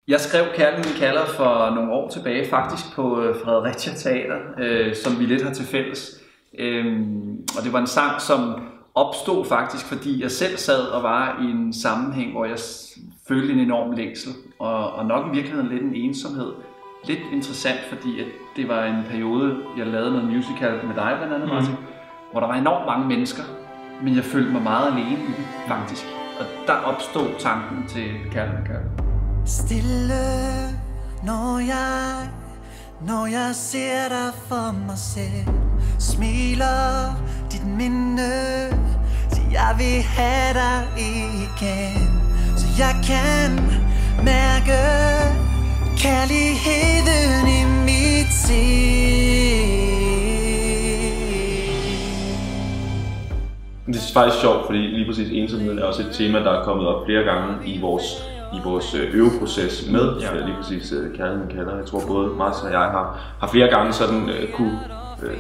Jeg skrev Kærligheden kalder for nogle år tilbage, faktisk på Fredericia Teater, som vi lidt har til fælles. Og det var en sang, som opstod faktisk, fordi jeg selv sad og var i en sammenhæng, hvor jeg følte en enorm længsel, og nok i virkeligheden lidt en ensomhed. Lidt interessant, fordi at det var en periode, jeg lavede noget musical med dig blandt andet, Martin, hvor der var enormt mange mennesker, men jeg følte mig meget alene i det, faktisk. Og der opstod tanken til Kærligheden kalder. Stille, når jeg ser dig for mig selv, smiler dit minde, så jeg vil have dig igen, så jeg kan mærke kærligheden i mit sind. Det er faktisk sjovt, fordi lige præcis ensomheden er også et tema, der er kommet op flere gange i vores øveproces med lige præcis Kærligheden kalder. Jeg tror både Martin og jeg har flere gange sådan kunne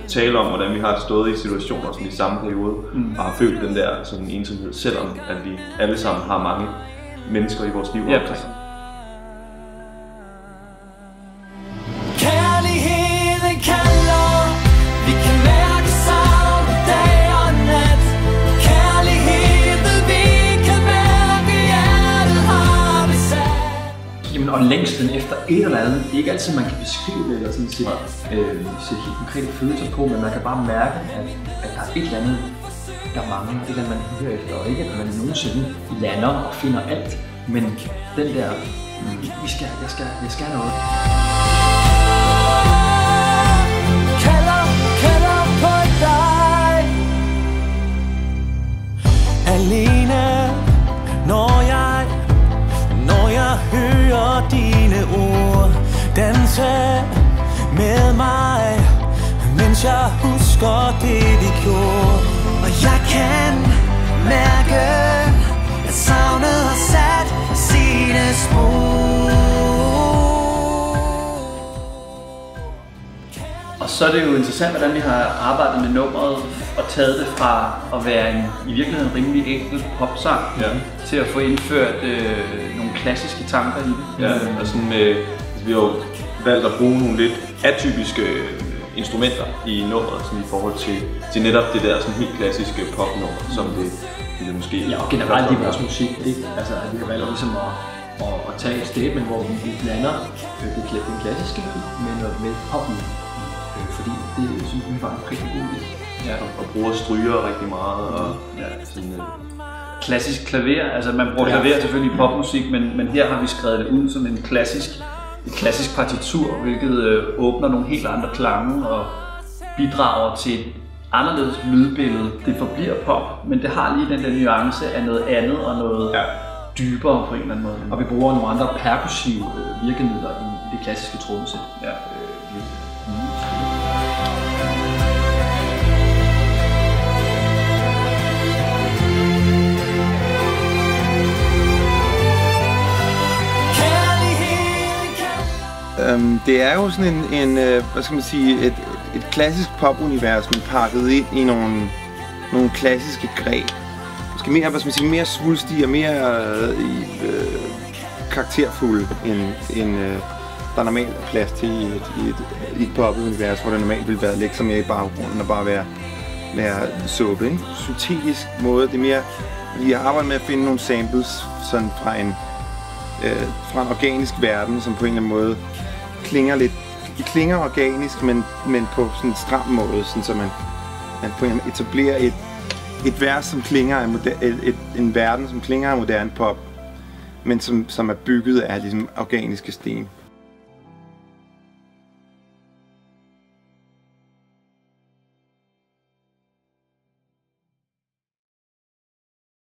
tale om, hvordan vi har stået i situationer sådan i samme periode og har følt den der sådan ensomhed, selvom at vi alle sammen har mange mennesker i vores liv. Ja, Kærligheden kalder, vi kan mærke savn dag og nat. Kærligheden vi kan mærke, hjertet har vi sat. Jamen, og længslen efter et eller andet, ikke altid man kan beskrive det eller sådan sætte helt konkrete følelser på, men man kan bare mærke, at der er et eller andet, der mangler, et eller andet man hører efter, og ikke at man nogensinde lander og finder alt, men den der, jeg skal noget. Kalder på dig. Alene, når jeg hører dine ord danse med mig, mens jeg husker det vi gjorde. Og jeg kan mærke, at savnet har sat sine spor. Og så er det jo interessant, hvordan vi har arbejdet med nummeret og taget det fra at være en i virkeligheden rimelig enkel popsang til at få indført nogle klassiske tanker i det. Ja, og sådan vi har jo valgt at bruge nogle lidt atypiske instrumenter i nummeret sådan i forhold til netop det der sådan helt klassiske popnummer, som det måske... Ja, og generelt i vores musik, ikke? Altså, at vi har valgt ligesom at tage et statement, hvor vi blander den klassiske med poppen. Fordi det synes vi var en rigtig god idé. Ja, og bruger stryger rigtig meget. Og, sådan, klassisk klaver, altså man bruger klaver selvfølgelig i popmusik, men her har vi skrevet det ud som et klassisk partitur, hvilket åbner nogle helt andre klange og bidrager til et anderledes lydbillede. Det forbliver pop, men det har lige den der nuance af noget andet og noget dybere på en eller anden måde. Og vi bruger nogle andre perkussive virkemidler i det klassiske trommesæt. Ja. Det er jo sådan en hvad skal man sige, et klassisk popunivers, men pakket ind i nogle klassiske greb. Måske mere, hvad skal man sige, mere svulstige og mere karakterfulde, end der er normalt plads til i et popunivers, hvor det normalt vil være lægge sig mere i baggrunden og bare være suppe, ikke? Syntetisk måde, det er mere, vi har arbejdet med at finde nogle samples sådan fra en organisk verden, som på en eller anden måde klinger organisk, men på sådan en stram måde, sådan så man på en etablerer et vers, som klinger af en verden, som klinger af moderne pop, men som er bygget af ligesom organiske sten.